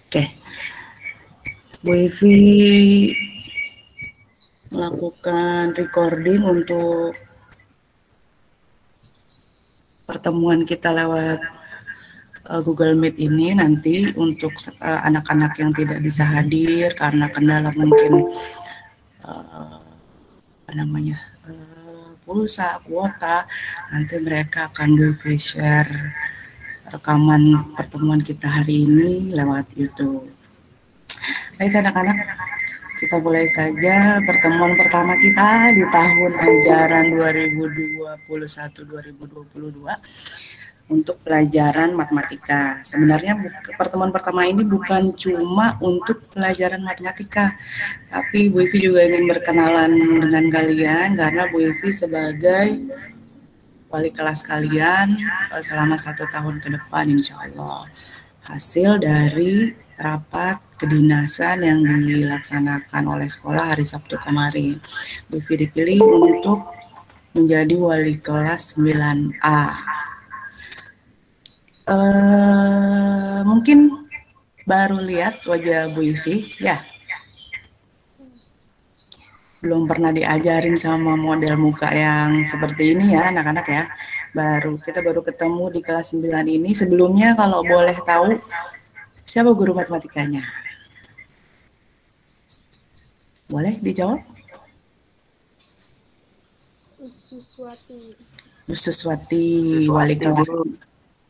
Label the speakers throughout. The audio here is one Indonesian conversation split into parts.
Speaker 1: Oke, Bu Evi melakukan recording untuk pertemuan kita lewat Google Meet ini nanti untuk anak-anak yang tidak bisa hadir karena kendala mungkin pulsa, kuota, nanti mereka akan share rekaman pertemuan kita hari ini lewat YouTube. Baik anak-anak, kita mulai saja pertemuan pertama kita di tahun ajaran 2021-2022 untuk pelajaran matematika. Sebenarnya pertemuan pertama ini bukan cuma untuk pelajaran matematika, tapi Bu Ivi juga ingin berkenalan dengan kalian karena Bu Ivi sebagai wali kelas kalian selama 1 tahun ke depan insya Allah. Hasil dari rapat kedinasan yang dilaksanakan oleh sekolah hari Sabtu kemarin. Bu Ivi dipilih untuk menjadi wali kelas 9A. Mungkin baru lihat wajah Bu Ivi ya, belum pernah diajarin sama model muka yang seperti ini ya anak-anak ya, kita baru ketemu di kelas 9 ini. Sebelumnya kalau boleh tahu siapa guru matematikanya, boleh dijawab? Bu Suswati, wali kelas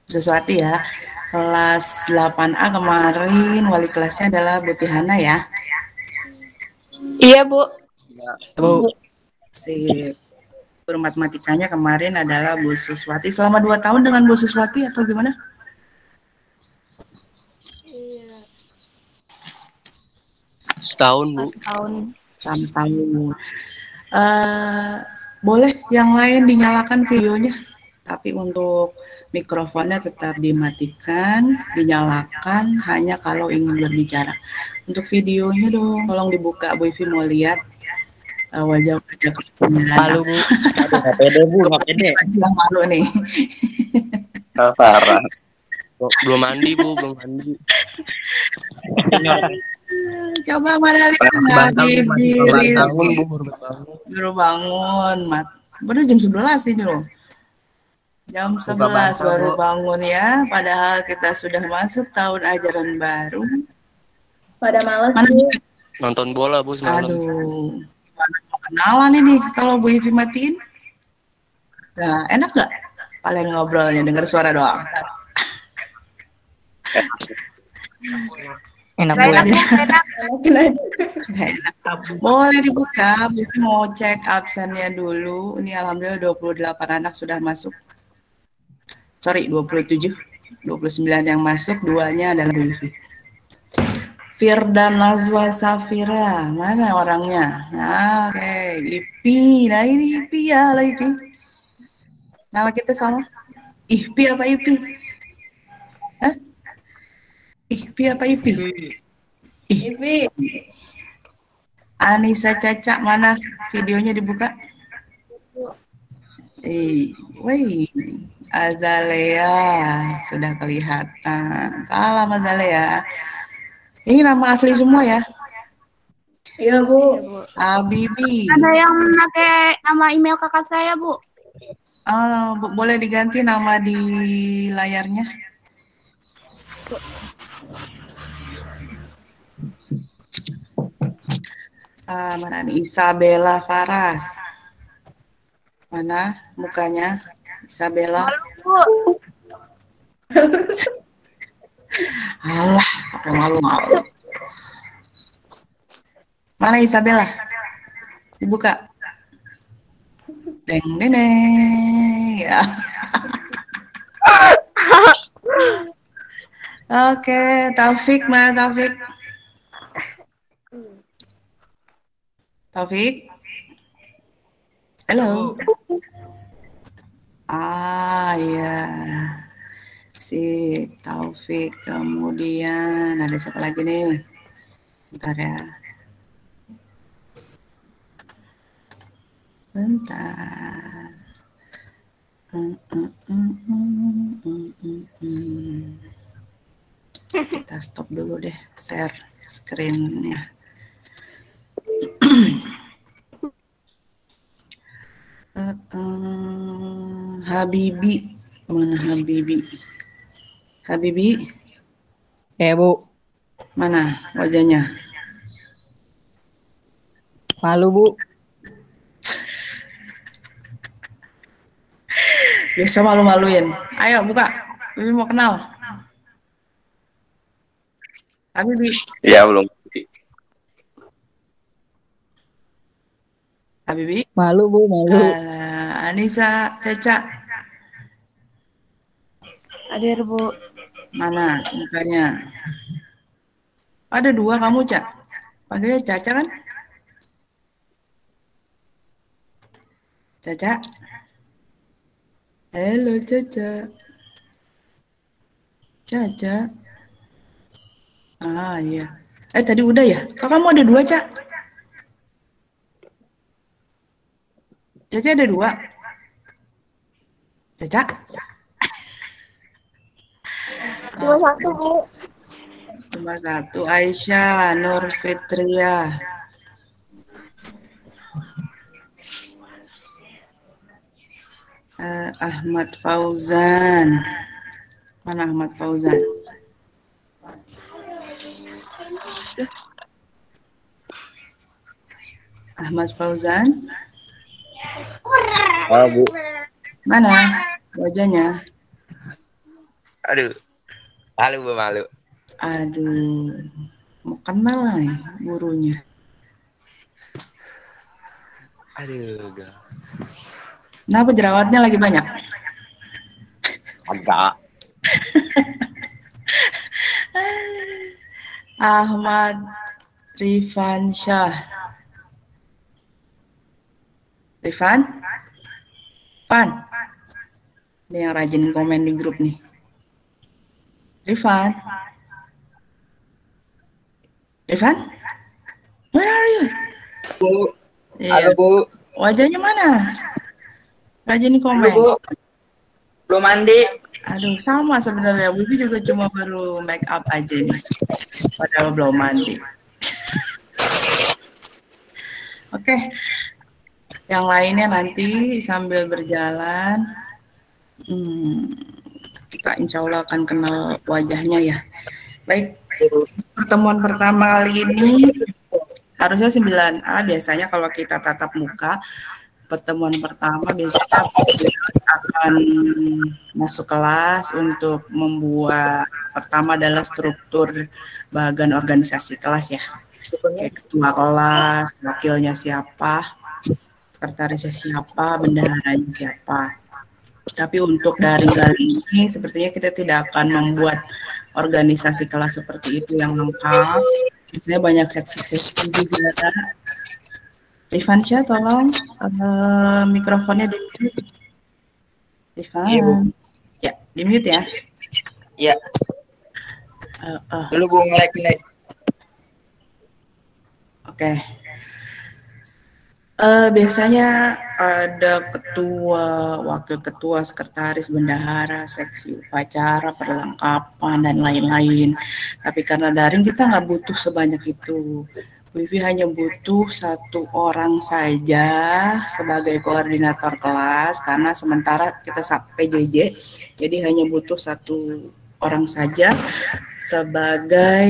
Speaker 1: Suswati ya, kelas 8A kemarin wali kelasnya adalah Bu Tihana ya.
Speaker 2: Iya Bu.
Speaker 1: Bu. Sip. Guru matematikanya kemarin adalah Bu Suswati. Selama 2 tahun dengan Bu Suswati atau gimana?
Speaker 2: Iya.
Speaker 3: Setahun Bu.
Speaker 1: Setahun. Boleh yang lain dinyalakan videonya, tapi untuk mikrofonnya tetap dimatikan, dinyalakan hanya kalau ingin berbicara. Untuk videonya dong, tolong dibuka. Bu Ivi mau lihat wajah-wajah kesenangan.
Speaker 3: Malu Bu. Nggak pede Bu, nggak pede.
Speaker 1: Malu nih.
Speaker 3: Parah. Belum mandi Bu, belum mandi.
Speaker 1: Coba mana lihat baru bangun, baru jam 11 ini loh. Jam 11 baru bangun ya, padahal kita sudah masuk tahun ajaran baru.
Speaker 2: Pada malas
Speaker 3: nonton bola Bu semalam.
Speaker 1: Aduh, gimana mau kenalan ini kalau Bu Ivi matiin? Nah, enak gak? Kalian ngobrolnya dengar suara doang.
Speaker 2: Enak banget.
Speaker 1: Boleh dibuka, Bu Ivi mau cek absennya dulu. Ini alhamdulillah 28 anak sudah masuk. Sorry, 27. 29 yang masuk, 2-nya adalah Bu Ivi. Firdan Nazwa Safira, mana orangnya? Nah, oke, Ipi. Nah ini Ipi ya, halo Ipi. Nama kita sama? Ipi apa Ipi? Hah? Ipi apa Ipi? Ipi. Anissa Caca, mana videonya dibuka? Woi, Azalea sudah kelihatan. Salam Azalea. Ini nama asli semua ya?
Speaker 2: Iya Bu.
Speaker 1: Habibi.
Speaker 4: Ada yang pakai nama email kakak saya Bu.
Speaker 1: Boleh diganti nama di layarnya? Mana nih? Isabella Faras. Mana mukanya? Isabella.
Speaker 4: Malu, Bu.
Speaker 1: Alah, malu-malu. Mana Isabella? Dibuka. Deng neneng ya. Oke, Taufik, mana Taufik? Taufik? Halo. Ya. Si Taufik, kemudian ada siapa lagi nih? Bentar ya. Bentar. Kita stop dulu deh share screen-nya. Habibi, mana Habibi? Habibi,
Speaker 5: Ya, Bu.
Speaker 1: mana wajahnya?
Speaker 5: Malu, Bu.
Speaker 1: Biasa malu-maluin. Ayo buka, Bibi mau kenal. Habibi.
Speaker 3: Ya belum.
Speaker 1: Habibi.
Speaker 5: Malu, Bu, malu.
Speaker 1: Alah, Anissa, Caca.
Speaker 2: Hadir, Bu.
Speaker 1: Mana mukanya? Ada dua kamu, Cak. Panggilnya Caca kan? Caca. Halo, Caca. Caca. Ah, iya. Tadi udah ya? Kok kamu ada dua, Cak? Caca ada dua. Caca?
Speaker 2: Cuma satu, Bu.
Speaker 1: Cuma satu. Aisyah, Nur Fitria. Ahmad Fauzan. Mana Ahmad Fauzan? Ahmad Fauzan?
Speaker 3: Ah, Bu.
Speaker 1: Mana wajahnya?
Speaker 3: Aduh. Malu, Bu, malu.
Speaker 1: Aduh, mau kenal lah ya gurunya.
Speaker 3: Aduh, enggak.
Speaker 1: Kenapa jerawatnya lagi banyak?
Speaker 3: Agak.
Speaker 1: Ahmad Rifan Syah. Rifan? Pan? Ini yang rajin komen di grup nih. Rifan? Rifan? Where are you?
Speaker 6: Bu,
Speaker 1: Iya.
Speaker 6: halo Bu.
Speaker 1: Wajahnya mana? Rajin komen.
Speaker 6: Halo Bu. Belum mandi.
Speaker 1: Aduh, sama sebenarnya. Bibi juga cuma baru make up aja nih. Padahal belum mandi. Oke. Yang lainnya nanti sambil berjalan. Kita insya Allah akan kenal wajahnya ya. Baik, pertemuan pertama kali ini harusnya 9A. Biasanya kalau kita tatap muka, pertemuan pertama biasanya akan masuk kelas untuk membuat pertama adalah struktur bagian organisasi kelas ya. Kayak ketua kelas, wakilnya siapa, sekretarisnya siapa, bendaharanya siapa. Tapi untuk dari kali ini sepertinya kita tidak akan membuat organisasi kelas seperti itu yang lengkap. Biasanya banyak seksi-seksi juga. Rifansya, tolong mikrofonnya di-mute. Rifan.
Speaker 6: Iya, Bu.
Speaker 1: Ya, di-mute ya.
Speaker 6: Iya. Dulu Bu nge-lag. Oke.
Speaker 1: Biasanya ada ketua, wakil ketua, sekretaris, bendahara, seksi upacara, perlengkapan, dan lain-lain. Tapi karena daring kita nggak butuh sebanyak itu. Wifi hanya butuh satu orang saja sebagai koordinator kelas, karena sementara kita PJJ, jadi hanya butuh satu orang saja sebagai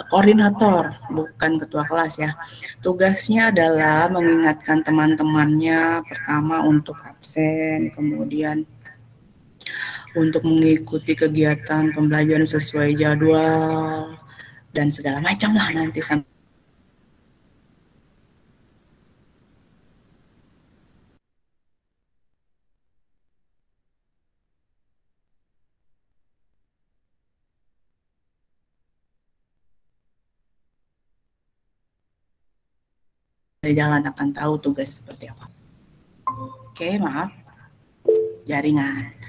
Speaker 1: koordinator, bukan ketua kelas ya. Tugasnya adalah mengingatkan teman-temannya, pertama untuk absen, kemudian untuk mengikuti kegiatan pembelajaran sesuai jadwal, dan segala macam lah nanti sampai jalan akan tahu tugas seperti apa. Oke, maaf. Jaringan.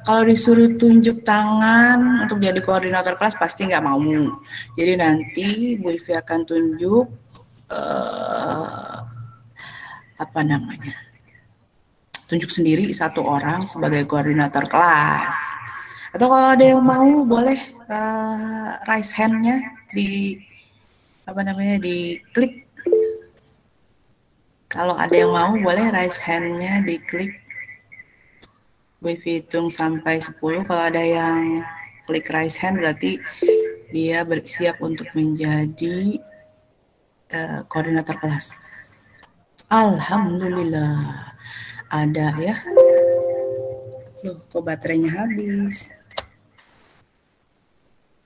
Speaker 1: Kalau disuruh tunjuk tangan untuk jadi koordinator kelas pasti nggak mau. Jadi nanti Bu Ivi akan tunjuk apa namanya, tunjuk sendiri satu orang sebagai koordinator kelas. Atau kalau ada yang mau boleh raise hand-nya di diklik. Kalau ada yang mau boleh raise hand-nya diklik. Bu Ivi hitung sampai 10. Kalau ada yang klik raise hand berarti dia bersiap untuk menjadi koordinator kelas. Alhamdulillah ada ya. Loh, kok baterainya habis?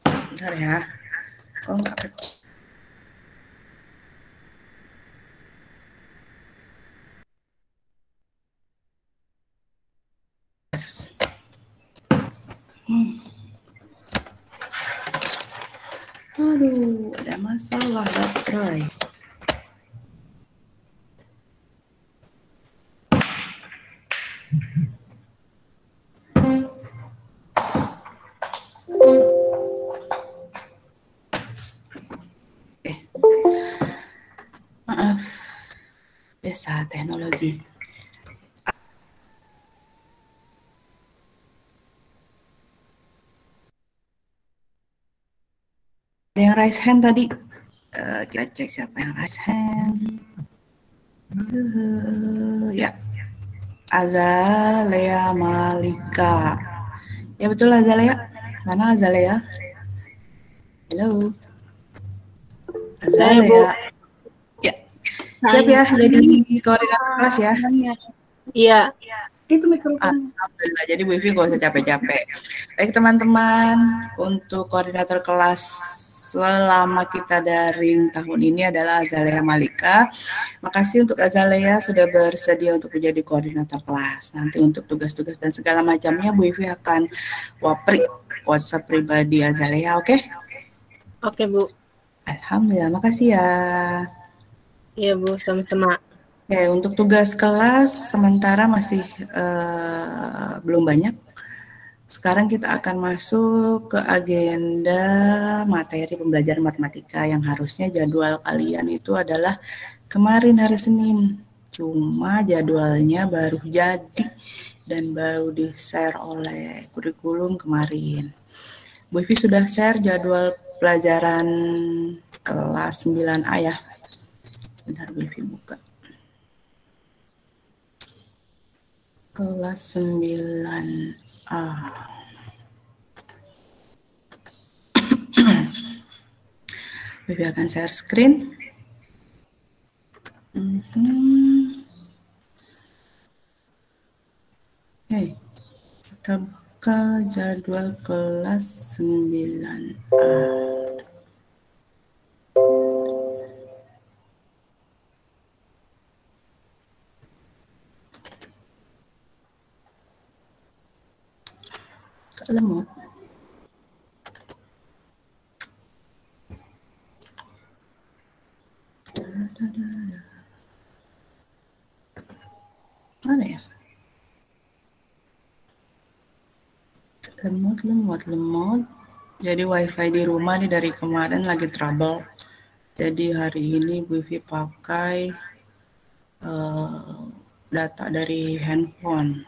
Speaker 1: Bentar ya. Kok nggak kecil? Aduh, ada masalah baterai. Maaf, biasa teknologi. Ada yang raise hand tadi. Kita cek siapa yang raise hand. Ya, Azalea Malika. Ya betul Azalea. Mana Azalea? Halo. Azalea. Ya. Siap ya jadi koordinator kelas ya.
Speaker 4: Iya.
Speaker 1: Itu mikrofon. Alhamdulillah. Jadi Bu Ivi gak usah capek-capek. Baik teman-teman, untuk koordinator kelas selama kita daring tahun ini adalah Azalea Malika. Makasih untuk Azalea sudah bersedia untuk menjadi koordinator kelas. Nanti untuk tugas-tugas dan segala macamnya Bu Ivi akan WhatsApp pribadi Azalea, oke?
Speaker 4: Oke, Bu.
Speaker 1: Alhamdulillah, makasih ya.
Speaker 4: Iya, Bu, sama-sama.
Speaker 1: Oke, untuk tugas kelas sementara masih belum banyak. Sekarang kita akan masuk ke agenda materi pembelajaran matematika yang harusnya jadwal kalian itu adalah kemarin hari Senin. Cuma jadwalnya baru jadi dan baru di-share oleh kurikulum kemarin. Bu Ivi sudah share jadwal pelajaran kelas 9A ya. Sebentar Bu Ivi buka. Kelas 9A. Vivi akan share screen. Oke, kita buka jadwal kelas 9A. Lemot. Mana ya? Lemot. Jadi wifi di rumah nih dari kemarin lagi trouble. Jadi hari ini Bu Ivi pakai data dari handphone.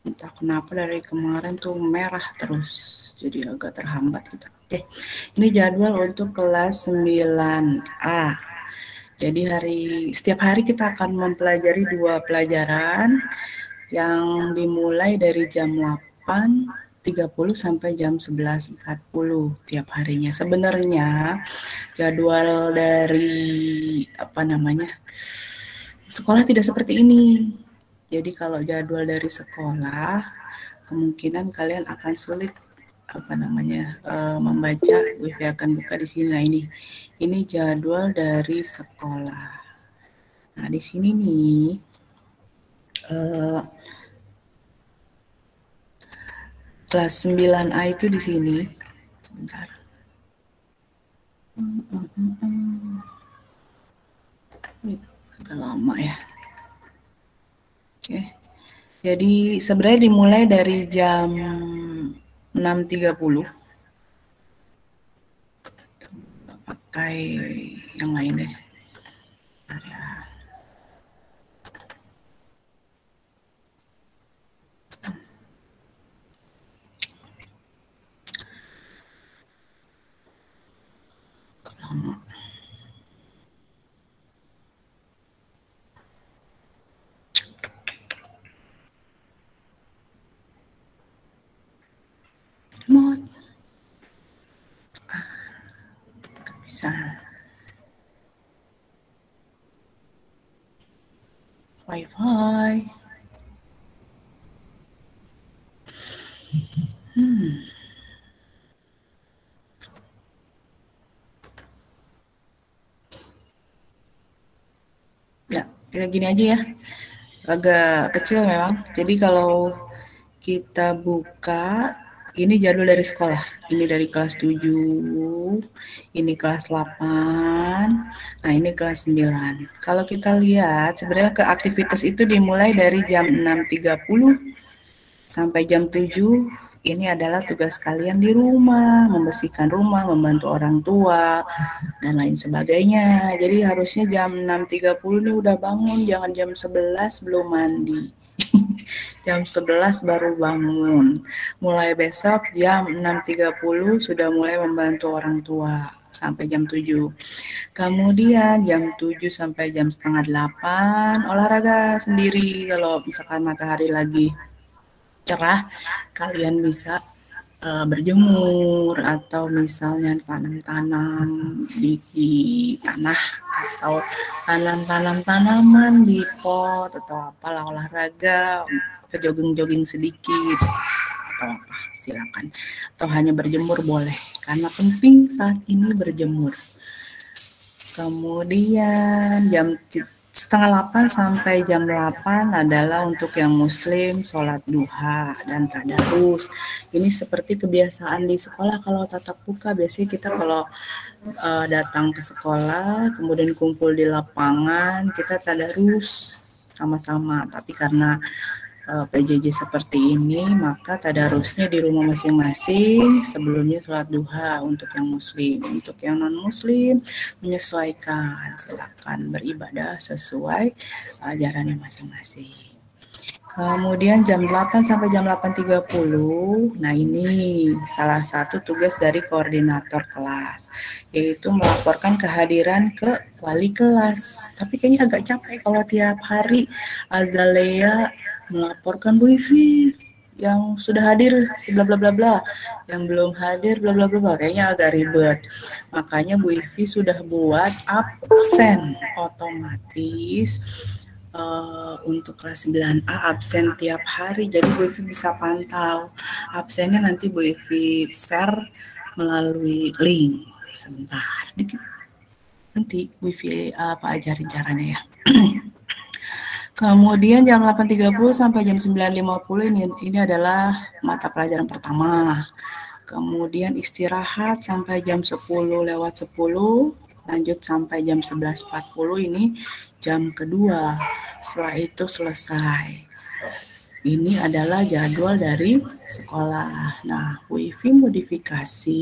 Speaker 1: Entah kenapa dari kemarin tuh merah terus, jadi agak terhambat kita. Oke, ini jadwal untuk kelas 9A. Jadi setiap hari kita akan mempelajari 2 pelajaran yang dimulai dari jam 8.30 sampai jam 11.40 tiap harinya. Sebenarnya jadwal dari sekolah tidak seperti ini. Jadi kalau jadwal dari sekolah, kemungkinan kalian akan sulit membaca. Bu Ivi akan buka di sini. Nah ini jadwal dari sekolah. Nah di sini nih kelas 9A itu di sini. Sebentar. Agak lama ya. Oke. Jadi sebenarnya dimulai dari jam 6.30. Pakai yang lain deh. Hai. Ya, kita gini aja ya. Agak kecil memang. Jadi kalau kita buka, ini jadwal dari sekolah. Ini dari kelas 7, ini kelas 8, nah ini kelas 9. Kalau kita lihat, sebenarnya ke aktivitas itu dimulai dari jam 6.30 sampai jam 7. Ini adalah tugas kalian di rumah, membersihkan rumah, membantu orang tua, dan lain sebagainya. Jadi harusnya jam 6.30 nih udah bangun, jangan jam 11 belum mandi. Jam 11 baru bangun. Mulai besok jam 6.30 sudah mulai membantu orang tua sampai jam 7. Kemudian jam 7 sampai jam setengah 8 olahraga sendiri. Kalau misalkan matahari lagi cerah, kalian bisa berjemur atau misalnya tanam-tanam di tanah atau tanam-tanam tanaman di pot atau apalah, olahraga, jogging-jogging sedikit atau apa, silakan. Atau hanya berjemur boleh, karena penting saat ini berjemur. Kemudian jam setengah 8 sampai jam 8 adalah untuk yang muslim, sholat duha dan tadarus. Ini seperti kebiasaan di sekolah kalau tatap muka. Biasanya kita kalau datang ke sekolah, kemudian kumpul di lapangan, kita tadarus sama-sama. Tapi karena PJJ seperti ini, maka tadarusnya di rumah masing-masing sebelumnya sholat duha untuk yang muslim. Untuk yang non-muslim menyesuaikan, silakan beribadah sesuai ajarannya masing-masing. Kemudian jam 8 sampai jam 8.30, nah ini salah satu tugas dari koordinator kelas, yaitu melaporkan kehadiran ke wali kelas. Tapi kayaknya agak capek kalau tiap hari Azalea melaporkan Bu Ivi yang sudah hadir si bla bla bla bla, yang belum hadir bla bla bla, kayaknya agak ribet. Makanya Bu Ivi sudah buat absen otomatis untuk kelas 9A absen tiap hari, jadi Bu Ivi bisa pantau absennya. Nanti Bu Ivi share melalui link sebentar dikit, nanti Bu Ivi ajarin caranya ya. Kemudian jam 8.30 sampai jam 9.50 ini adalah mata pelajaran pertama. Kemudian istirahat sampai jam 10:10, lanjut sampai jam 11.40, ini jam kedua. Setelah itu selesai. Ini adalah jadwal dari sekolah. Nah, Bu Ivi modifikasi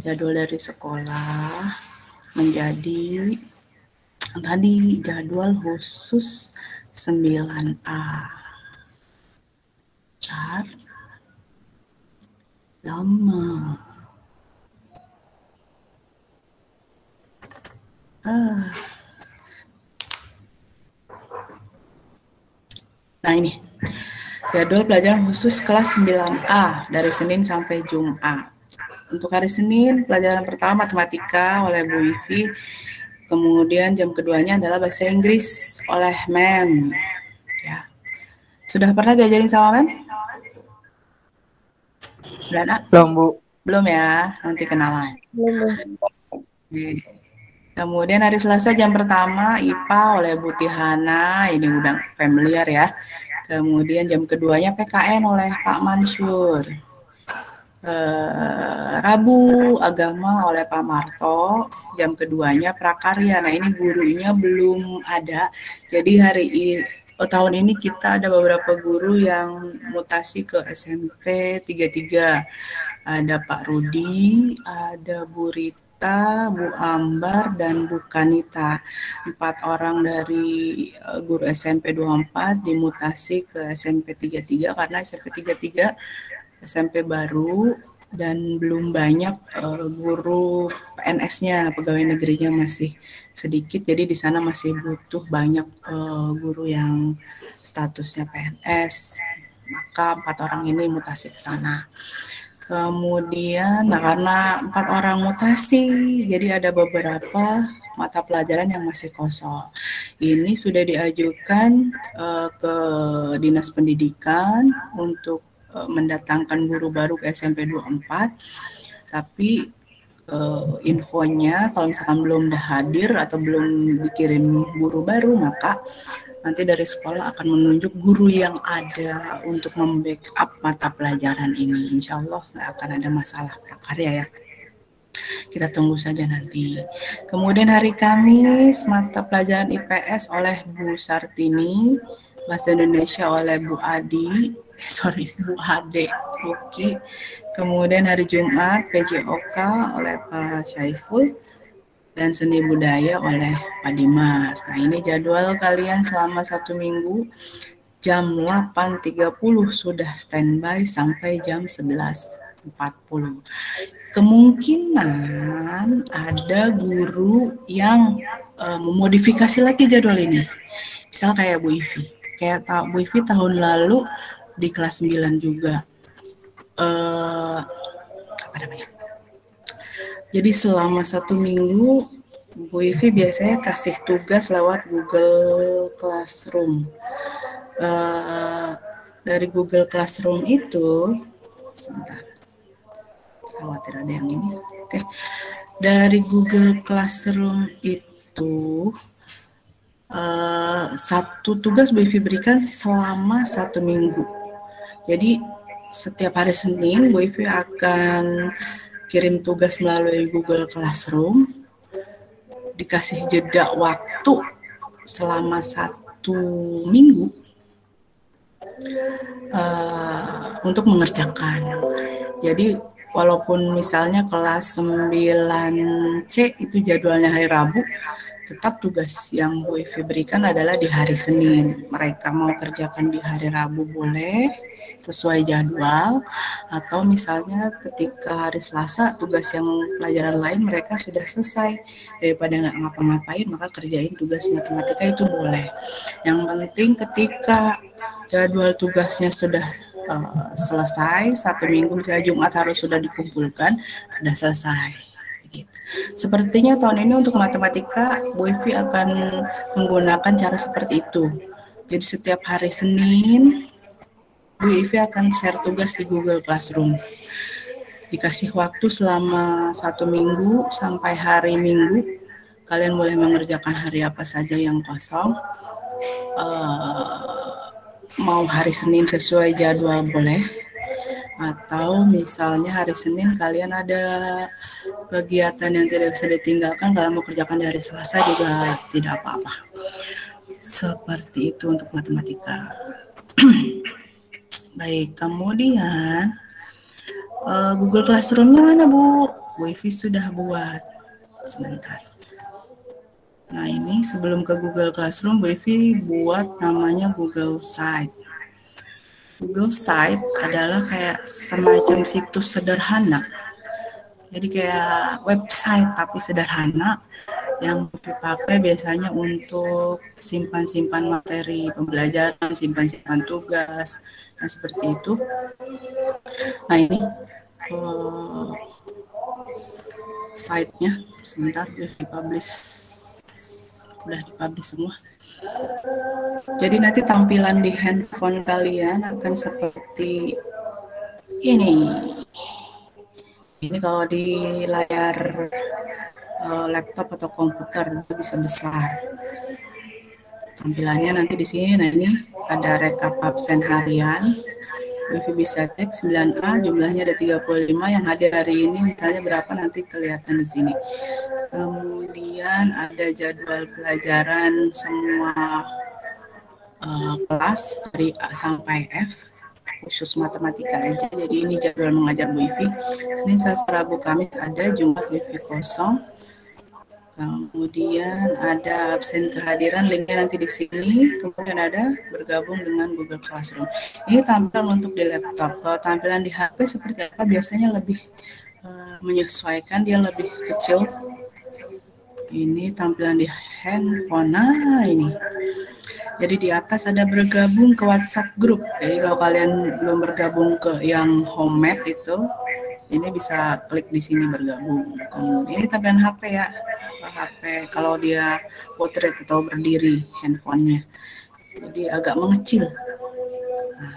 Speaker 1: jadwal dari sekolah menjadi tadi jadwal khusus 9A. Bentar. Lama. Nah ini, jadwal pelajaran khusus kelas 9A dari Senin sampai Jumat. Untuk hari Senin, pelajaran pertama matematika oleh Bu Ivi. Kemudian jam keduanya adalah bahasa Inggris oleh Mem. Ya. Sudah pernah diajarin sama Mem? Sudah nak?
Speaker 5: Belum, Bu.
Speaker 1: Belum ya, nanti kenalan.
Speaker 2: Belum.
Speaker 1: Oke. Kemudian hari Selasa jam pertama IPA oleh Bu Tihana, ini udah familiar ya. Kemudian jam keduanya PKN oleh Pak Mansur. Rabu agama oleh Pak Marto, jam keduanya prakarya. Nah ini gurunya belum ada, jadi tahun ini kita ada beberapa guru yang mutasi ke SMP 33. Ada Pak Rudi, ada Bu Rita, Bu Ambar, dan Bu Kanita. 4 orang dari guru SMP 24 dimutasi ke SMP 33 karena SMP 33 SMP baru dan belum banyak guru PNS-nya, pegawai negerinya masih sedikit, jadi di sana masih butuh banyak guru yang statusnya PNS. Maka 4 orang ini mutasi ke sana. Kemudian, nah karena 4 orang mutasi, jadi ada beberapa mata pelajaran yang masih kosong. Ini sudah diajukan ke Dinas Pendidikan untuk mendatangkan guru baru ke SMP 24, tapi infonya kalau misalkan belum hadir atau belum dikirim guru baru, maka nanti dari sekolah akan menunjuk guru yang ada untuk membackup mata pelajaran ini. Insya Allah nggak akan ada masalah prakarya ya. Kita tunggu saja nanti. Kemudian hari Kamis, mata pelajaran IPS oleh Bu Sartini, Bahasa Indonesia oleh Bu Ade Ruki. Kemudian hari Jumat, PJOK oleh Pak Syaiful, dan seni budaya oleh Pak Dimas. Nah, ini jadwal kalian selama 1 minggu. Jam 8.30 sudah standby sampai jam 11.40. Kemungkinan ada guru yang memodifikasi lagi jadwal ini. Misal kayak Bu Ivi. Kayak Bu Ivi tahun lalu di kelas 9 juga. Jadi selama 1 minggu Bu Ivi biasanya kasih tugas lewat Google Classroom. Dari Google Classroom itu, sebentar, khawatir ada yang ini. Oke. Dari Google Classroom itu satu tugas Bu Ivi berikan selama 1 minggu. Jadi setiap hari Senin Bu Ivi akan kirim tugas melalui Google Classroom, dikasih jeda waktu selama 1 minggu untuk mengerjakan. Jadi walaupun misalnya kelas 9C itu jadwalnya hari Rabu, tetap tugas yang Bu Ivi berikan adalah di hari Senin. Mereka mau kerjakan di hari Rabu boleh, sesuai jadwal, atau misalnya ketika hari Selasa tugas yang pelajaran lain mereka sudah selesai, daripada nggak ngapa-ngapain maka kerjain tugas matematika itu boleh. Yang penting ketika jadwal tugasnya sudah selesai, 1 minggu misalnya Jumat harus sudah dikumpulkan, sudah selesai. Gitu. Sepertinya tahun ini untuk matematika Bu Ivi akan menggunakan cara seperti itu. Jadi setiap hari Senin Bu Ivi akan share tugas di Google Classroom. Dikasih waktu selama 1 minggu sampai hari Minggu. Kalian boleh mengerjakan hari apa saja yang kosong. Mau hari Senin sesuai jadwal boleh. Atau misalnya hari Senin kalian ada kegiatan yang tidak bisa ditinggalkan, kalian mau kerjakan di hari Selasa juga tidak apa-apa. Seperti itu untuk matematika. Baik, kemudian Google Classroom-nya mana Bu? Bu Ivi sudah buat. Sebentar. Nah ini sebelum ke Google Classroom, Bu Ivi buat namanya Google Site. Google Site adalah kayak semacam situs sederhana. Jadi kayak website tapi sederhana yang dipakai biasanya untuk simpan-simpan materi pembelajaran, simpan-simpan tugas, dan seperti itu. Nah ini site-nya, sebentar udah dipublish semua. Jadi nanti tampilan di handphone kalian akan seperti ini. Ini kalau di layar laptop atau komputer bisa besar. Tampilannya nanti di sini. Nah ini ada rekap absen harian. Wifi bisa cek 9A, jumlahnya ada 35, yang hadir hari ini misalnya berapa nanti kelihatan di sini. Kemudian ada jadwal pelajaran semua kelas dari A sampai F. Khusus matematika aja, jadi ini jadwal mengajar Bu Ivi. Senin, Selasa, Rabu, Kamis ada, Jumat Bu Ivi kosong. Kemudian ada absen kehadiran, linknya nanti di sini. Kemudian ada bergabung dengan Google Classroom. Ini tampilan untuk di laptop. Kalau tampilan di HP seperti apa? Biasanya lebih menyesuaikan, dia lebih kecil. Ini tampilan di handphone. Nah ini. Jadi di atas ada bergabung ke WhatsApp group. Jadi kalau kalian belum bergabung ke yang homemade itu, ini bisa klik di sini bergabung. Kemudian ini tampilan HP ya. HP kalau dia portrait atau berdiri handphonenya. Jadi agak mengecil. Nah,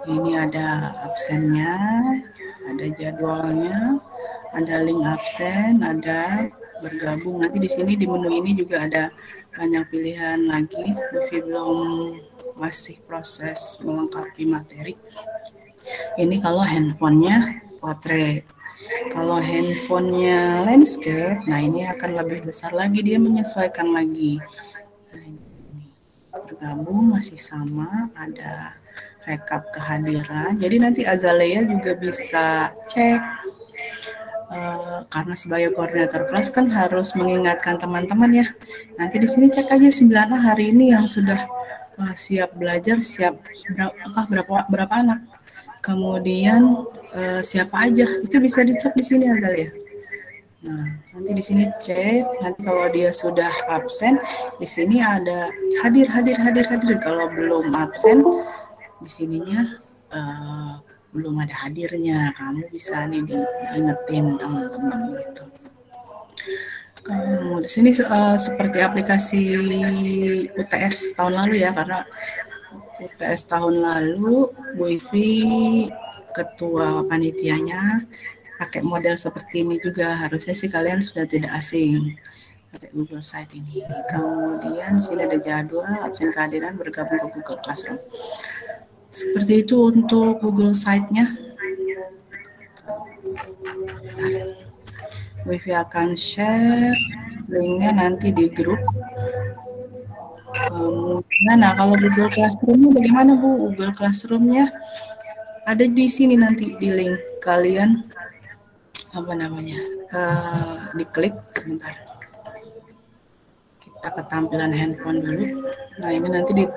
Speaker 1: ini ada absennya, ada jadwalnya, ada link absen, ada bergabung. Nanti di sini di menu ini juga ada banyak pilihan lagi. Wifi belum masih proses melengkapi materi. Ini kalau handphonenya portrait. Kalau handphonenya landscape, nah ini akan lebih besar lagi, dia menyesuaikan lagi. Nah, ini bergabung masih sama, ada rekap kehadiran. Jadi nanti Azalea juga bisa cek. Karena sebagai koordinator kelas kan harus mengingatkan teman-teman ya. Nanti di sini cek aja 9A hari ini yang sudah siap belajar, siap berapa anak. Kemudian siapa aja itu bisa dicek di sini Azalea. Nah, nanti di sini cek. Nanti kalau dia sudah absen, di sini ada hadir. Kalau belum absen, di sininya belum ada hadirnya. Kamu bisa nih diingetin teman-teman gitu. Kamu di sini seperti aplikasi UTS tahun lalu ya, karena UTS tahun lalu Bu Ivi ketua panitianya pakai model seperti ini juga. Harusnya sih kalian sudah tidak asing pakai Google Site ini. Kemudian di sini ada jadwal, absen kehadiran, bergabung ke Google Classroom. Seperti itu untuk Google Site-nya. Wifi akan share linknya nanti di grup. Kemudian, nah kalau Google Classroom-nya bagaimana Bu? Google Classroom-nya ada di sini nanti di link kalian diklik sebentar. Kita ke tampilan handphone dulu. Nah ini nanti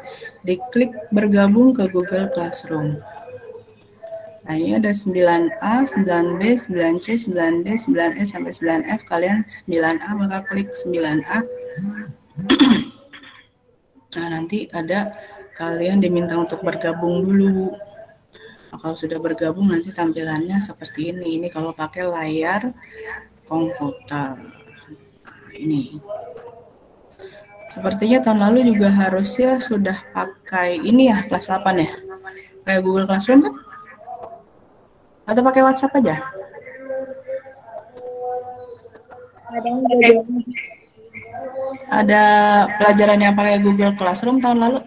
Speaker 1: diklik bergabung ke Google Classroom. Nah ini ada 9A, 9B, 9C, 9D, 9E sampai 9F. Kalian 9A maka klik 9A. Nah nanti ada kalian diminta untuk bergabung dulu. Nah, kalau sudah bergabung nanti tampilannya seperti ini. Ini kalau pakai layar komputer. Nah, ini. Sepertinya tahun lalu juga harusnya sudah pakai ini ya, kelas 8 ya. Kayak Google Classroom kan? Atau pakai WhatsApp aja? Ada pelajaran yang pakai Google Classroom tahun lalu?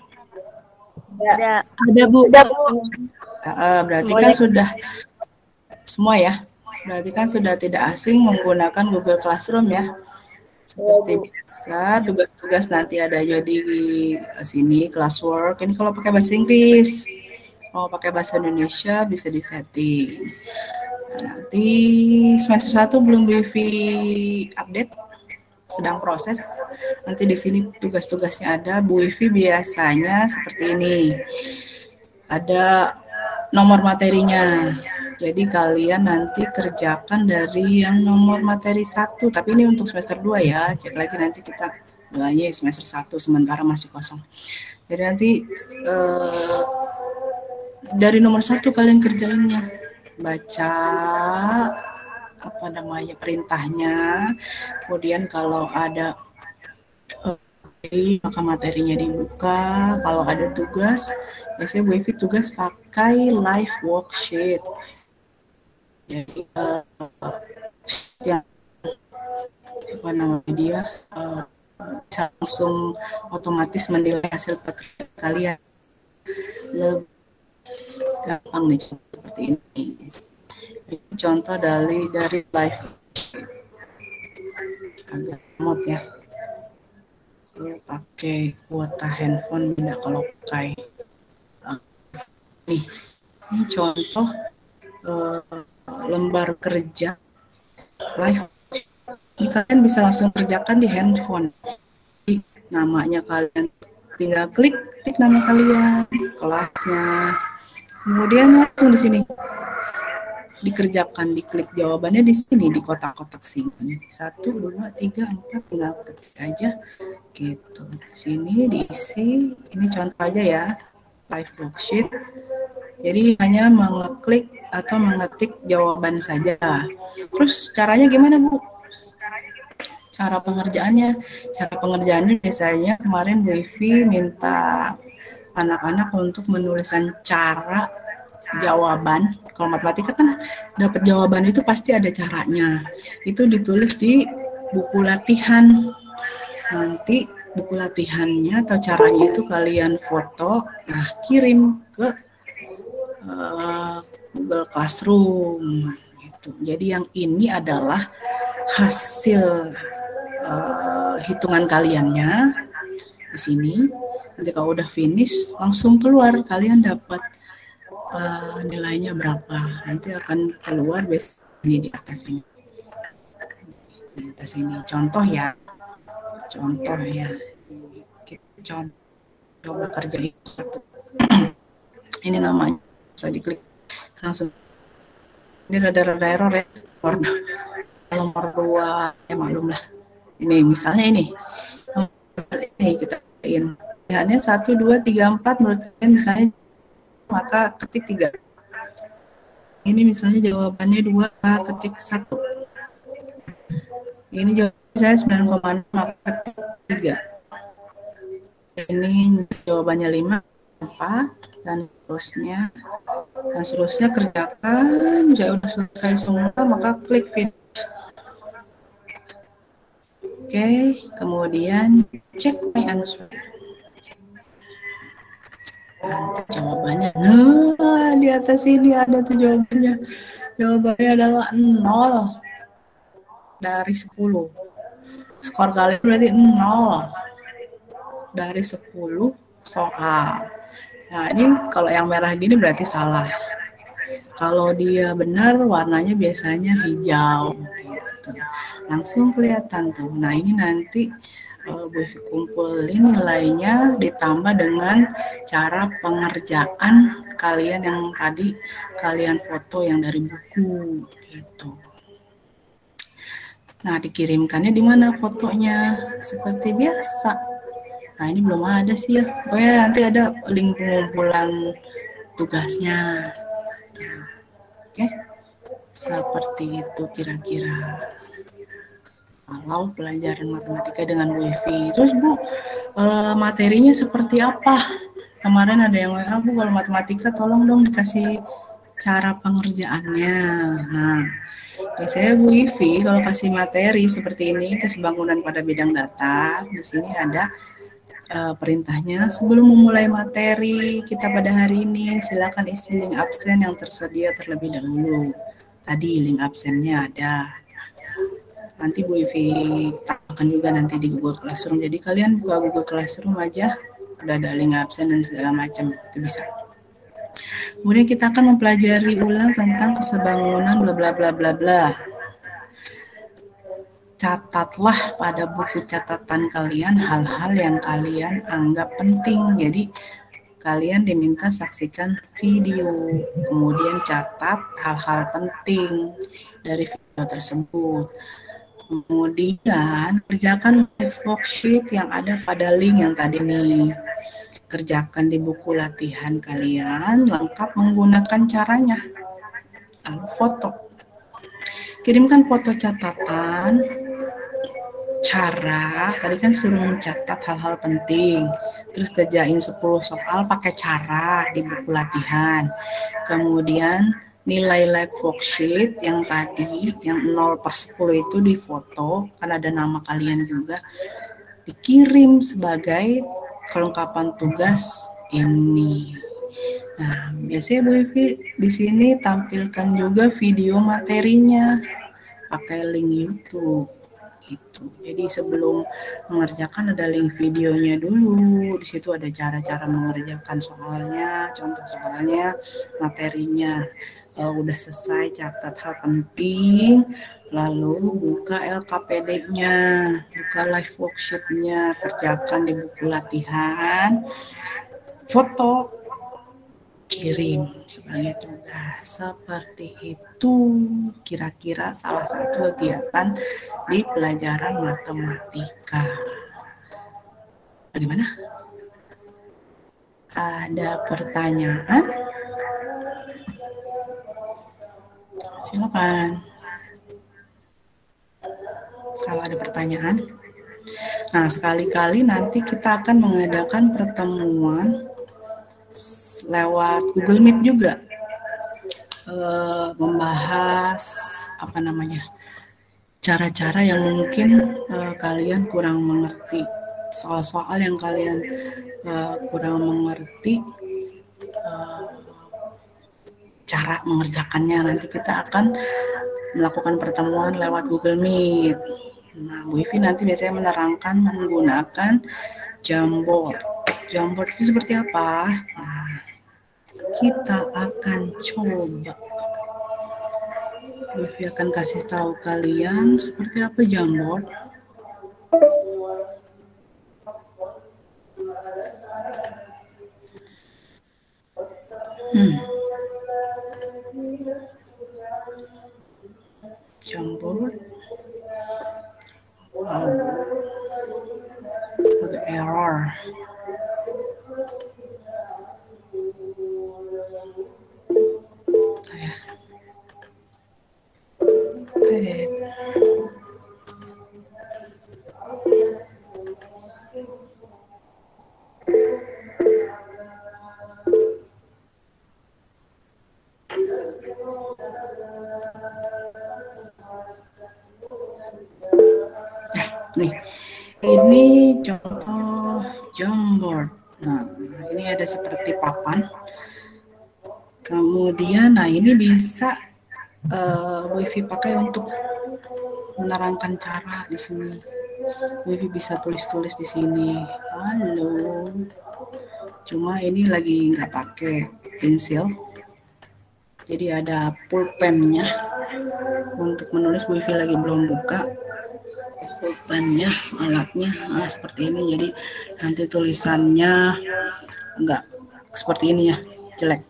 Speaker 4: Ada Bu.
Speaker 1: Berarti kan sudah semua ya. Berarti kan sudah tidak asing menggunakan Google Classroom ya. Seperti biasa, tugas-tugas nanti ada jadi di sini classwork. Ini kalau pakai bahasa Inggris, kalau pakai bahasa Indonesia bisa disetting. Nah, nanti semester 1 belum Wifi update, sedang proses. Nanti di sini tugas-tugasnya ada. Bu Wifi biasanya seperti ini. Ada nomor materinya. Jadi kalian nanti kerjakan dari yang nomor materi 1, tapi ini untuk semester 2 ya. Cek lagi nanti kita mulainya semester 1 sementara masih kosong. Jadi nanti dari nomor 1 kalian kerjainnya. Baca perintahnya. Kemudian kalau ada maka materinya dibuka. Kalau ada tugas, biasanya Bu Evi tugas pakai live worksheet. Jadi yang dia bisa langsung otomatis menilai hasil pekerjaan kalian. Lebih gampang nih seperti ini. Ini contoh dari live agak remote ya. Kalau pakai kuota handphone beda kalau pakai ini contoh lembar kerja live. Ini kalian bisa langsung kerjakan di handphone. Namanya kalian tinggal klik nama kalian, kelasnya, kemudian langsung di sini dikerjakan, diklik jawabannya di sini di kotak-kotak sini. 1, 2, 3, 4 tinggal ketik aja gitu. Sini diisi. Ini contoh aja ya, live worksheet. Jadi hanya mengeklik atau mengetik jawaban saja. Terus caranya gimana Bu? Cara pengerjaannya biasanya kemarin Bu Ivi minta anak-anak untuk menuliskan cara jawaban. Kalau matematika kan dapat jawaban itu pasti ada caranya. Itu ditulis di buku latihan. Nanti buku latihannya atau caranya itu kalian foto, nah kirim ke Google Classroom. Gitu. Jadi yang ini adalah hasil hitungan kaliannya di sini. Nanti kalau udah finish langsung keluar kalian dapat nilainya berapa. Nanti akan keluar ini di atas ini. Di atas ini contoh ya. Kita coba kerjain satu. Ini namanya bisa diklik langsung. Ini rada error ya. Nomor 2 ya maklum lah. Ini misalnya ini kita in pilihannya 1, 2, 3, 4 menurut saya misalnya maka ketik 3. Ini misalnya jawabannya 2, ketik 1. Ini jawabannya saya 9,6 maka ketik 3. Ini jawabannya 5 dan seterusnya kerjakan. Saya udah selesai semua maka klik finish. Oke, kemudian cek my answer. Nanti jawabannya, nah di atas ini ada tuh jawabannya. Jawabannya adalah 0 dari 10. Skor kalian berarti 0 dari 10 soal. Nah ini kalau yang merah gini berarti salah. Kalau dia benar warnanya biasanya hijau. Gitu. Langsung kelihatan tuh. Nah ini nanti Bu Ivi kumpulin nilainya ditambah dengan cara pengerjaan kalian yang tadi kalian foto yang dari buku gitu. Nah dikirimkannya di mana fotonya? Seperti biasa. Nah ini belum ada sih ya. Pokoknya nanti ada link pengumpulan tugasnya. Oke, seperti itu kira-kira. Kalau pelajaran matematika dengan Bu Ivi. Terus Bu, materinya seperti apa? Kemarin ada yang WA, Bu, kalau matematika tolong dong dikasih cara pengerjaannya. Nah, biasanya Bu Ivi kalau kasih materi seperti ini, kesebangunan pada bidang data, di sini ada perintahnya. Sebelum memulai materi kita pada hari ini, silakan isi link absen yang tersedia terlebih dahulu. Tadi link absennya ada. Nanti Bu Ivi tambahkan juga nanti di Google Classroom. Jadi kalian buka Google Classroom aja, udah ada link absen dan segala macam, itu bisa. Kemudian kita akan mempelajari ulang tentang kesebangunan bla bla bla bla bla. Catatlah pada buku catatan kalian hal-hal yang kalian anggap penting. Jadi kalian diminta saksikan video, kemudian catat hal-hal penting dari video tersebut. Kemudian kerjakan worksheet yang ada pada link yang tadi nih. Kerjakan di buku latihan kalian lengkap menggunakan caranya. Lalu foto. Kirimkan foto catatan. Cara, tadi kan suruh mencatat hal-hal penting. Terus kerjain 10 soal pakai cara di buku latihan. Kemudian nilai live worksheet yang tadi, yang 0/10 itu difoto, kan ada nama kalian juga, dikirim sebagai kelengkapan tugas ini. Nah, biasanya Bu Ivi di sini tampilkan juga video materinya, pakai link YouTube. Gitu. Jadi sebelum mengerjakan ada link videonya dulu. Di situ ada cara-cara mengerjakan soalnya, contoh soalnya, materinya. Kalau udah selesai catat hal penting, lalu buka LKPD-nya, buka live worksheet-nya, kerjakan di buku latihan, foto, kirim sebagai tugas. Seperti itu kira-kira salah satu kegiatan di pelajaran matematika. Bagaimana? Ada pertanyaan? Silakan. kalau ada pertanyaan. Nah, sekali-kali nanti kita akan mengadakan pertemuan lewat Google Meet juga, membahas cara-cara yang mungkin kalian kurang mengerti, soal-soal yang kalian kurang mengerti cara mengerjakannya. Nanti kita akan melakukan pertemuan lewat Google Meet. Nah, Bu Ivi nanti biasanya menerangkan menggunakan Jamboard. Jamboard itu seperti apa? Nah, kita akan coba. Bu Ivi akan kasih tahu kalian seperti apa Jamboard. Jamboard. Wow. Ada error. Nih, ini contoh Jamboard. Nah, ini ada seperti papan. Kemudian, nah ini bisa Bu Ivi pakai untuk menerangkan cara di sini. Bu Ivi bisa tulis-tulis di sini. Halo. Cuma ini lagi nggak pakai pensil. Jadi ada pulpennya untuk menulis. Bu Ivi lagi belum buka pulpennya, alatnya. Nah, seperti ini. Jadi nanti tulisannya enggak seperti ini ya, jelek,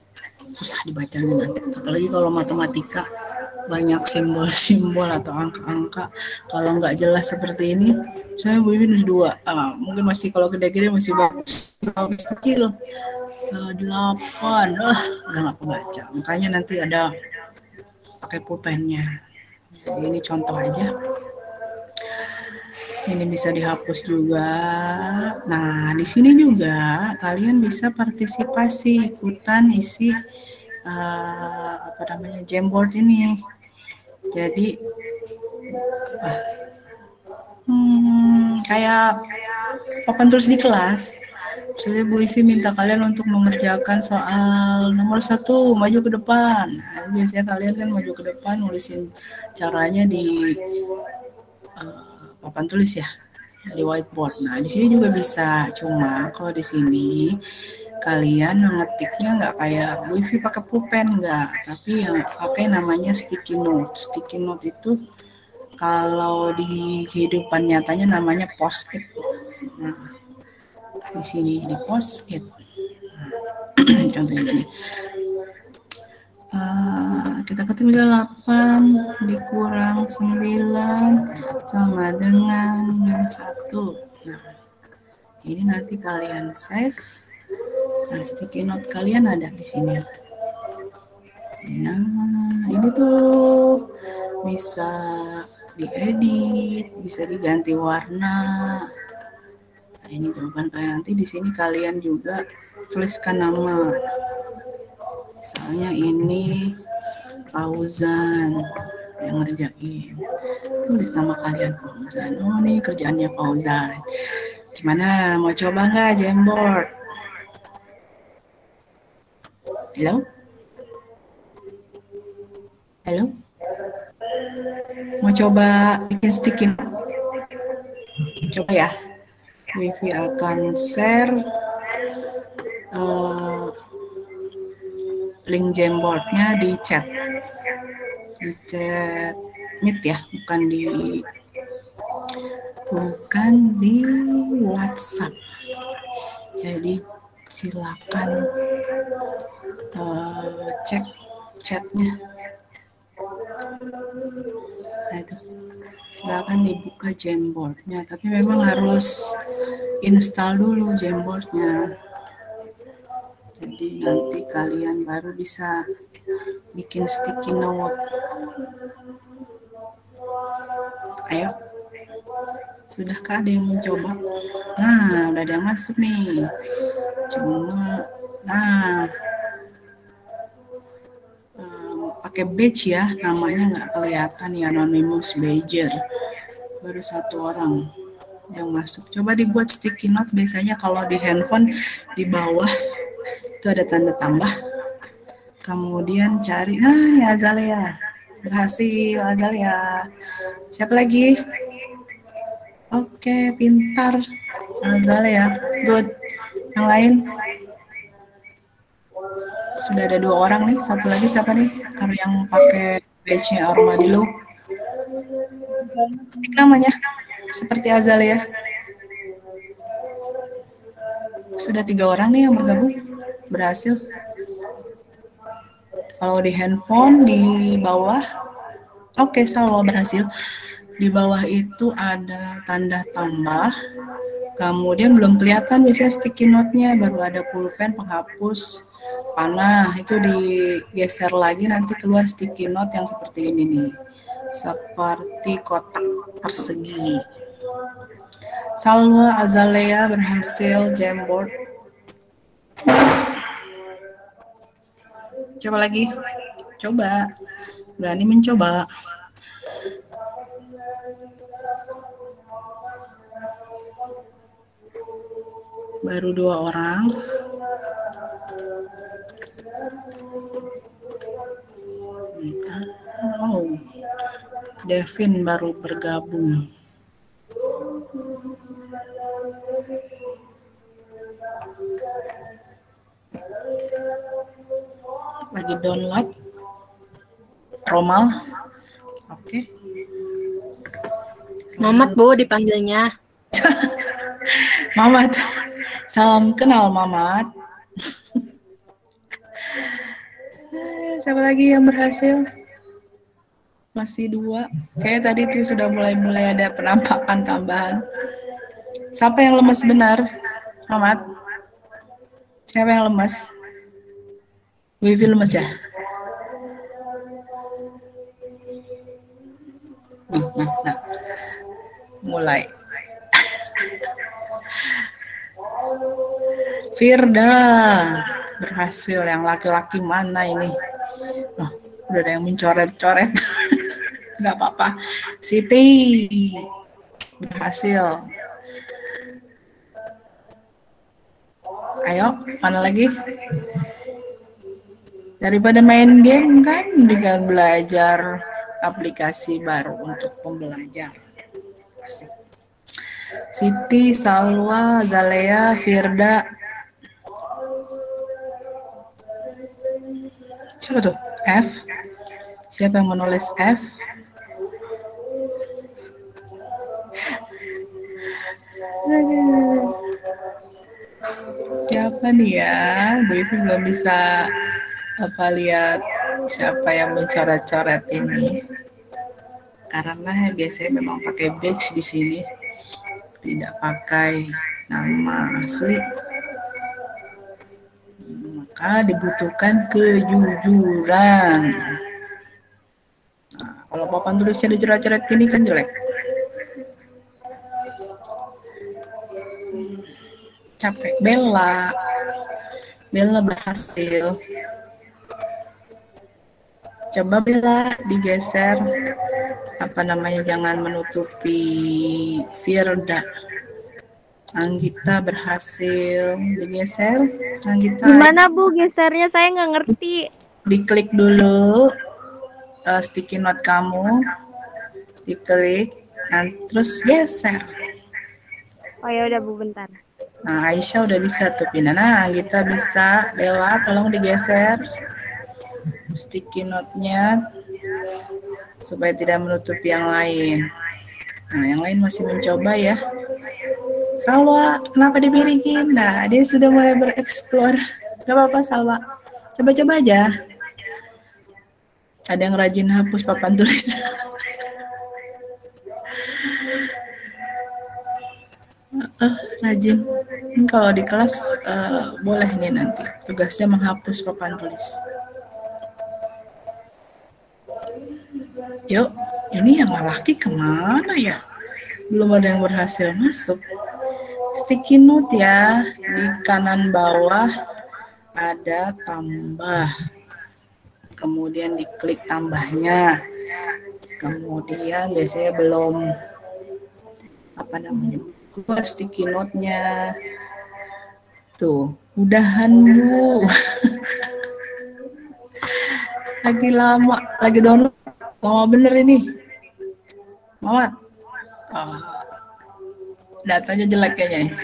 Speaker 1: susah dibacanya nanti. Apalagi kalau matematika banyak simbol-simbol atau angka-angka, kalau nggak jelas seperti ini, saya Bu Ivi nulis 2. Mungkin masih kalau gede-gede masih bagus. Kalau kecil 8, udah nggak kebaca. Makanya nanti ada pakai pulpennya. Ini contoh aja. Ini bisa dihapus juga. Nah, di sini juga kalian bisa partisipasi, ikutan isi Jamboard ini. Jadi kayak papan tulis di kelas. Misalnya Bu Ivi minta kalian untuk mengerjakan soal nomor 1, maju ke depan. Nah, biasanya kalian kan maju ke depan, nulisin caranya di papan tulis ya, di whiteboard. Nah, di sini juga bisa. Cuma kalau di sini kalian mengetiknya nggak kayak Bu Ivi pakai pulpen, nggak, tapi yang pakai namanya sticky note. Sticky note itu kalau di kehidupan nyatanya namanya post-it. Nah, di sini di post-it. Nah, contohnya gini. Kita ketik 8 dikurang 9 sama dengan 1. Nah, ini nanti kalian save. Nah, sticky note kalian ada di sini. Nah, ini tuh bisa diedit, bisa diganti warna. Nah, ini jawaban kalian. Nanti di sini kalian juga tuliskan nama. Misalnya ini Fauzan yang ngerjain. Tulis nama kalian Fauzan. Oh, ini kerjaannya Fauzan. Gimana? Mau coba nggak Jamboard? Halo? Halo? Mau coba bikin sticky note? Coba ya. Bu Ivi akan share link Jamboard-nya di chat Meet ya, bukan di WhatsApp. Jadi silakan cek chatnya. Nah, itu silakan dibuka Jamboard-nya, tapi memang harus install dulu Jamboard-nya. Jadi nanti kalian baru bisa bikin sticky note. Ayo, Sudahkah ada yang mencoba? Nah, udah ada yang masuk nih. Cuma, nah, pakai badge ya, namanya nggak kelihatan ya, anonymous badger. Baru 1 orang yang masuk. Coba dibuat sticky note, biasanya kalau di handphone di bawah itu ada tanda tambah. Kemudian cari, nah ini Azalea. Berhasil Azalea. Siapa lagi? Oke, pintar Azalea. Good. Yang lain? Sudah ada 2 orang nih. Satu lagi siapa nih? Yang pakai badge-nya Armadillo. Namanya seperti Azalea. Sudah 3 orang nih yang bergabung. Berhasil. Kalau di handphone di bawah, oke, Salwa berhasil. Di bawah itu ada tanda tambah. Kemudian belum kelihatan biasanya sticky note-nya, baru ada pulpen, penghapus, panah. Itu digeser lagi nanti keluar sticky note yang seperti ini nih. Seperti kotak persegi. Salwa Azalea berhasil Jamboard. Coba lagi. Coba. Berani mencoba. Baru 2 orang. Oh, Devin baru bergabung. Lagi download. Romal. Oke.
Speaker 4: Mamat, Bu, dipanggilnya.
Speaker 1: Mamat. Salam kenal, Mamat. Siapa lagi yang berhasil? Masih 2. Kayak tadi tuh sudah mulai ada penampakan tambahan. Siapa yang lemas benar? Mamat? Siapa yang lemas? Wifi lemas ya? Nah. Mulai. Firda berhasil. Yang laki-laki mana ini? Oh, udah ada yang mencoret-coret. Nggak apa-apa. Siti berhasil. Ayo, mana lagi? Daripada main game kan, dengan belajar aplikasi baru untuk pembelajar. Asik. Siti, Salwa, Zalea, Firda. Siapa tuh? F. Siapa yang menulis F? Siapa nih ya? Bu Ivi belum bisa lihat siapa yang mencoret-coret ini. Karena biasanya memang pakai badge di sini, tidak pakai nama asli. Maka dibutuhkan kejujuran. Nah, kalau papan tulisnya dicoret-coret gini kan jelek. Capek. Bella berhasil. Coba Bella digeser, jangan menutupi Firda. Anggita berhasil digeser. Anggita.
Speaker 2: Gimana Bu gesernya? Saya nggak ngerti.
Speaker 1: Diklik dulu sticky note kamu, diklik, dan terus geser.
Speaker 2: Oh ya udah Bu, bentar.
Speaker 1: Nah, Aisyah udah bisa tuh pindah. Nah, Anggita bisa. Bella, tolong digeser sticky note-nya supaya tidak menutupi yang lain. Nah, yang lain masih mencoba ya. Salwa, kenapa dimiringin? Nah, dia sudah mulai bereksplor. Gak apa-apa, Salwa. Coba-coba aja. Ada yang rajin hapus papan tulis. Rajin. Kalau di kelas boleh nih nanti. Tugasnya menghapus papan tulis. Yuk, ini yang laki kemana ya? belum ada yang berhasil masuk. Sticky note ya, di kanan bawah ada tambah. Kemudian diklik tambahnya. Kemudian biasanya belum keluar sticky note-nya. Tuh, udahan Bu. Lagi lama, lagi download. Lama bener ini. Mamat. Oh, datanya jelek kayaknya nih.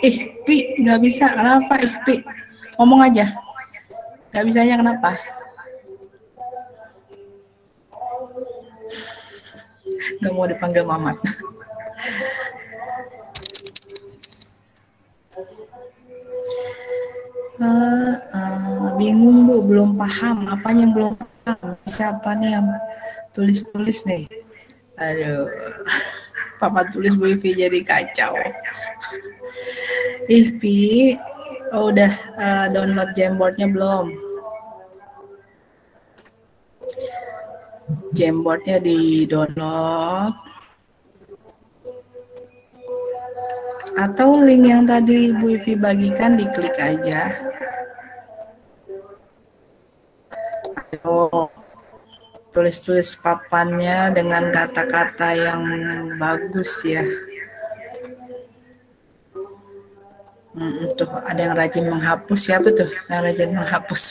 Speaker 1: Ihpi, nggak bisa. Kenapa Ihpi? Ngomong aja. Nggak bisanya kenapa? Nggak mau dipanggil Mamat. Bingung Bu, belum paham. Apanya yang belum paham? Siapa nih yang tulis-tulis nih? Aduh, Papa tulis Bu Ivi jadi kacau. Ivi, udah download Jamboardnya belum? Jamboardnya di download. Atau link yang tadi Bu Ivi bagikan diklik aja. Oh, tulis-tulis papannya dengan kata-kata yang bagus ya. Tuh ada yang rajin menghapus. Siapa tuh yang rajin menghapus?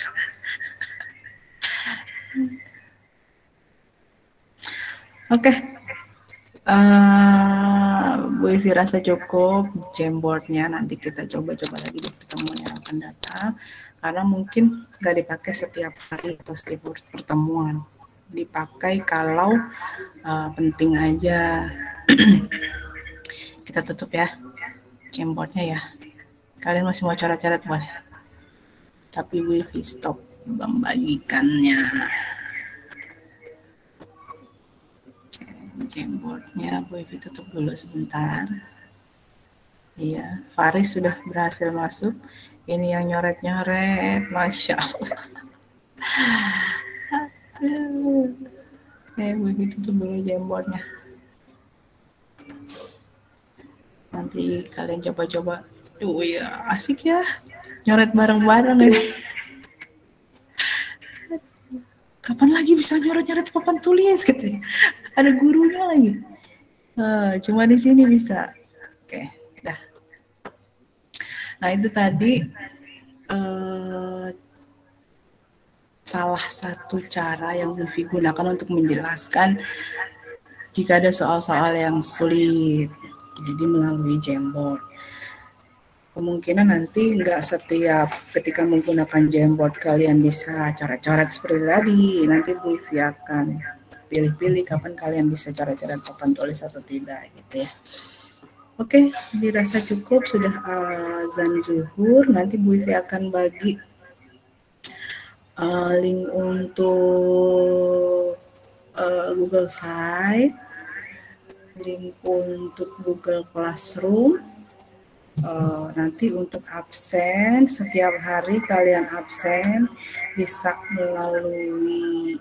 Speaker 1: Oke. Bu Ivi rasa cukup Jamboardnya. Nanti kita coba-coba lagi di pertemuan yang akan datang. Karena mungkin nggak dipakai setiap hari atau setiap pertemuan. Dipakai kalau penting aja. Kita tutup ya Jamboardnya ya. Kalian masih mau coret-coret boleh. Tapi Bu Ivi stop membagikannya. Jamboardnya Bu Ivi tutup dulu sebentar. Iya, Faris sudah berhasil masuk. Ini yang nyoret-nyoret, Masya Allah. Bu Ivi tutup dulu Jamboardnya. Nanti kalian coba-coba. Ya asik ya, nyoret bareng-bareng ini. Kapan lagi bisa nyoret-nyoret papan tulis gitu ya? Ada gurunya lagi. Cuma di sini bisa. Oke, dah. Nah itu tadi salah satu cara yang Bu Ivi gunakan untuk menjelaskan jika ada soal-soal yang sulit. Jadi melalui Jamboard. Kemungkinan nanti nggak setiap ketika menggunakan Jamboard kalian bisa coret-coret seperti tadi. Nanti Bu Ivi akan pilih-pilih kapan kalian bisa coret-coret papan tulis atau tidak gitu ya. Oke, dirasa cukup sudah azan zuhur. Nanti Bu Ivi akan bagi link untuk Google Site, link untuk Google Classroom. Nanti untuk absen, setiap hari kalian absen bisa melalui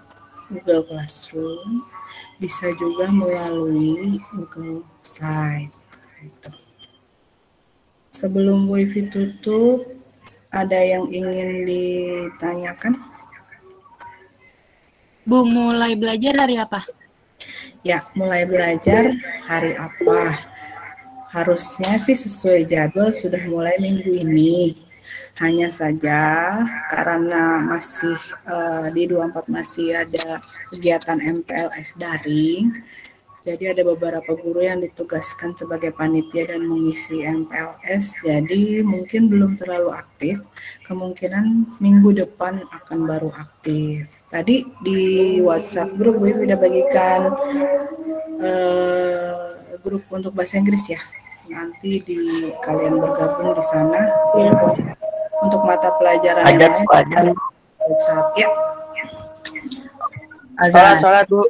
Speaker 1: Google Classroom, bisa juga melalui Google Site. Gitu. Sebelum Bu Ivi tutup, ada yang ingin ditanyakan?
Speaker 4: Bu, mulai belajar hari apa?
Speaker 1: Ya, mulai belajar hari apa? Harusnya sih sesuai jadwal sudah mulai minggu ini. Hanya saja karena masih di 24 masih ada kegiatan MPLS daring, jadi ada beberapa guru yang ditugaskan sebagai panitia dan mengisi MPLS, jadi mungkin belum terlalu aktif. Kemungkinan minggu depan akan baru aktif. Tadi di WhatsApp grup gue sudah bagikan grup untuk bahasa Inggris ya. Nanti kalian bergabung di sana untuk mata pelajaran yang lain. WhatsApp ya.
Speaker 6: Sholat Bu.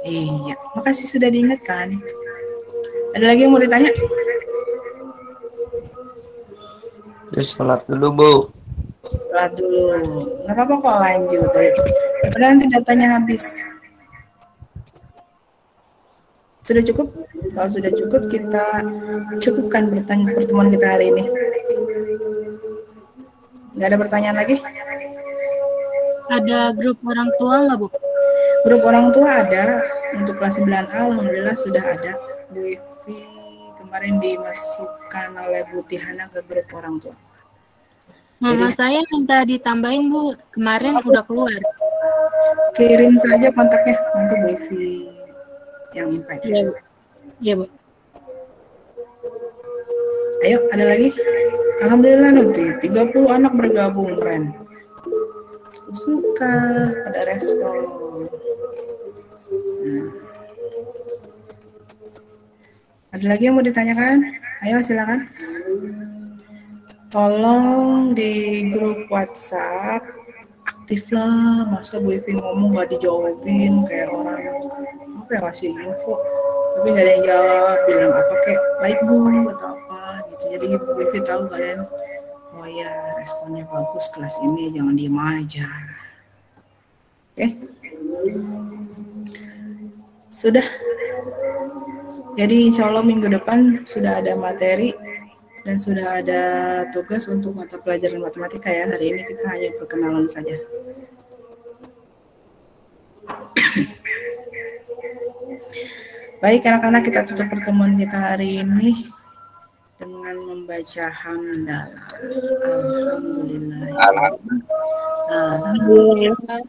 Speaker 1: Iya, makasih sudah diingatkan. Ada lagi yang mau ditanya?
Speaker 3: Terus sholat dulu Bu.
Speaker 1: Istirahat dulu. Nggak apa-apa kok lanjut. Daripada nanti datanya habis. Sudah cukup? Kalau sudah cukup, kita cukupkan pertemuan kita hari ini. Nggak ada pertanyaan lagi?
Speaker 4: Ada grup orang tua nggak, Bu?
Speaker 1: Grup orang tua ada. Untuk kelas 9A, alhamdulillah sudah ada. Bu Ivi kemarin dimasukkan oleh Bu Tihana ke grup orang tua.
Speaker 4: Mama saya minta ditambahin, Bu. Kemarin udah keluar.
Speaker 1: Kirim saja kontaknya, nanti Bu Ivi yang invite.
Speaker 4: Iya, Bu. Iya, Bu.
Speaker 1: Ayo, ada lagi? Alhamdulillah nanti 30 anak bergabung, keren. Suka ada respon. Nah. Ada lagi yang mau ditanyakan? Ayo silakan. Tolong di grup WhatsApp aktiflah. Masa Bu Ivi ngomong nggak dijawabin kayak orang apa ya, ngasih info tapi nggak ada yang jawab, bilang apa kayak baik Bu atau apa gitu. Jadi Bu Ivi tahu kalian, oh ya responnya bagus kelas ini, jangan diem aja. Oke, sudah. Jadi insya Allah minggu depan sudah ada materi dan sudah ada tugas untuk mata pelajaran matematika ya. Hari ini kita hanya perkenalan saja. Baik anak-anak, kita tutup pertemuan kita hari ini dengan membaca hamdalah. Alhamdulillah. Alhamdulillah.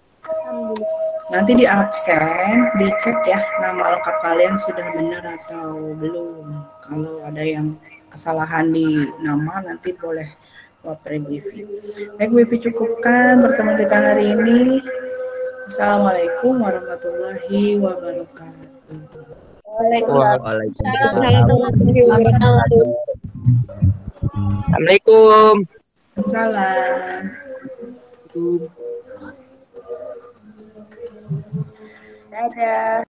Speaker 1: Nanti di absen dicek ya nama lengkap kalian sudah benar atau belum. Kalau ada yang kesalahan di nama nanti boleh wapre Bu Ivi. Baik Bu Ivi, cukupkan pertemuan kita hari ini. Assalamualaikum warahmatullahi wabarakatuh.
Speaker 6: Assalamualaikum.
Speaker 1: Salam.
Speaker 2: Dadah.